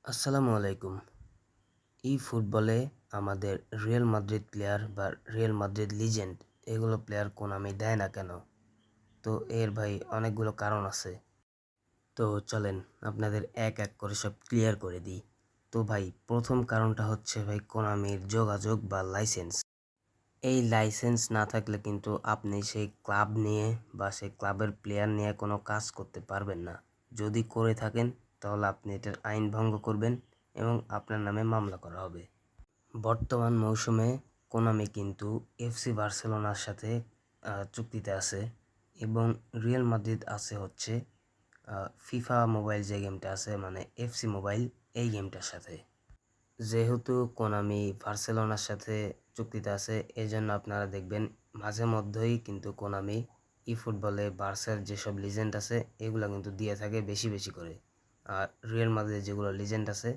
আসসালামু আলাইকুম। এই ফুটবলে আমাদের রিয়াল মাদ্রিদ প্লেয়ার বা রিয়াল মাদ্রিদ লিজেন্ড এগুলো প্লেয়ার কোনামি দেয় না কেন? তো এর ভাই অনেকগুলো কারণ আছে। তো চলেন আপনাদের এক এক করে সব ক্লিয়ার করে দিই। তো ভাই প্রথম কারণটা হচ্ছে ভাই কোনামির যোগাযোগ বা লাইসেন্স। এই লাইসেন্স না থাকলে কিন্তু আপনি সেই ক্লাব নিয়ে বা সেই ক্লাবের প্লেয়ার নিয়ে কোনো কাজ করতে পারবেন না। যদি করে থাকেন তাহলে আপনি এটার আইন ভঙ্গ করবেন এবং আপনার নামে মামলা করা হবে। বর্তমান মৌসুমে কোনামি কিন্তু এফসি বার্সেলোনার সাথে চুক্তিতে আছে এবং রিয়াল মাদ্রিদ আছে হচ্ছে ফিফা মোবাইল যে গেমটা আছে মানে এফসি মোবাইল এই গেমটার সাথে। যেহেতু কোনামি বার্সেলোনার সাথে চুক্তিতে আছে এই জন্য আপনারা দেখবেন মাঝে মধ্যেই কিন্তু কোনামি ই ফুটবলে বার্সার যেসব লিজেন্ড আছে এগুলো কিন্তু দিয়ে থাকে বেশি বেশি করে। আর রিয়াল মাদ্রিদের যেগুলো লিজেন্ড আছে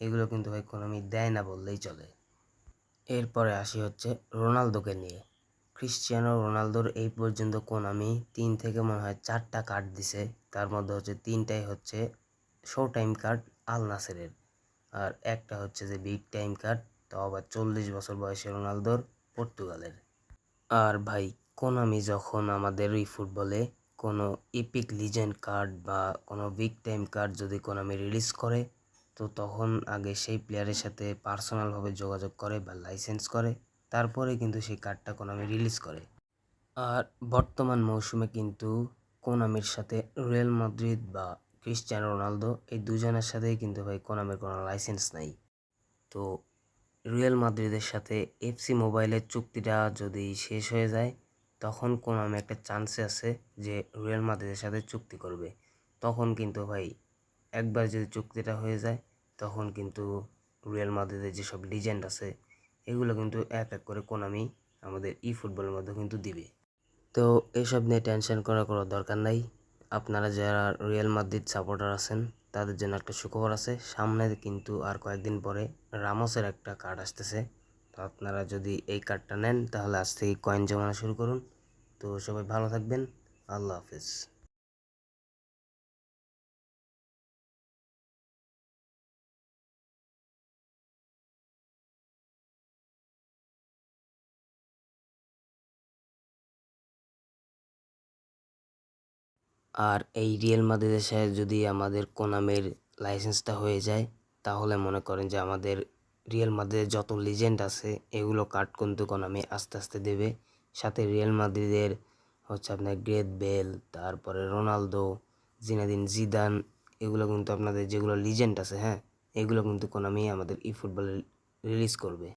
এগুলো কিন্তু ভাই কোনামি দেয় না বললেই চলে। এরপরে আসি হচ্ছে রোনালদোকে নিয়ে। ক্রিশ্চিয়ানো রোনালদোর এই পর্যন্ত কোনামি ৩ থেকে মনে হয় ৪টা কার্ড দিছে। তার মধ্যে হচ্ছে ৩টাই হচ্ছে শো টাইম কার্ড আল নাসেরের। আর একটা হচ্ছে যে বিগ টাইম কার্ড, তাও আবার ৪০ বছর বয়সী রোনালদোর পর্তুগালের। আর ভাই কোনামি যখন আমাদের এই ফুটবলে কোনো ইপিক লিজেন্ড কার্ড বা কোনো বিগ টাইম কার্ড যদি কোনামি রিলিজ করে তো তখন আগে সেই প্লেয়ারের সাথে পার্সোনালভাবে যোগাযোগ করে বা লাইসেন্স করে, তারপরে কিন্তু সেই কার্ডটা কোনামি রিলিজ করে। আর বর্তমান মৌসুমে কিন্তু কোনামির সাথে রিয়াল মাদ্রিদ বা ক্রিশ্চিয়ানো রোনালদো এই দুজনের সাথেই কিন্তু ভাই কোনামির কোনো লাইসেন্স নাই। তো রিয়াল মাদ্রিদের সাথে এফসি মোবাইলের চুক্তিটা যদি শেষ হয়ে যায় তখন কোনামি একটা চান্সে আছে যে রিয়াল মাদ্রিদের সাথে চুক্তি করবে। তখন কিন্তু ভাই একবার যদি চুক্তিটা হয়ে যায় তখন কিন্তু রিয়াল মাদ্রিদের যেসব লিজেন্ড আছে এগুলো কিন্তু এক এক করে কোনামি আমাদের ই ফুটবলের মধ্যে কিন্তু দিবে। তো এসব নিয়ে টেনশন করার কোনো দরকার নাই। আপনারা যারা রিয়াল মাদ্রিদ সাপোর্টার আছেন তাদের জন্য একটা সুখবর আছে, সামনে কিন্তু আর কয়েকদিন পরে রামোসের একটা কার্ড আসতেছে। তো আপনারা যদি এই কার্ডটা নেন তাহলে আজ থেকে কয়েন জমানো শুরু করুন। তো সবাই ভালো থাকবেন। আল্লাহ হাফেজ। আর এই রিয়াল মাদ্রিদের সাথে যদি আমাদের কোনামের লাইসেন্সটা হয়ে যায় তাহলে মনে করেন যে আমাদের রিয়াল মাদ্রিদের যত লিজেন্ড আছে এগুলো কার্ড কিন্তু কোনামি আস্তে আস্তে দেবে। সাথে রিয়াল মাদ্রিদের হচ্ছে আপনার গ্রেথ বেল, তারপরে রোনালদো, জিনেদিন জিদান, এগুলো কিন্তু আপনাদের যেগুলো লিজেন্ড আছে, হ্যাঁ, এগুলো কিন্তু কোনামি আমাদের ই ফুটবলে রিলিজ করবে।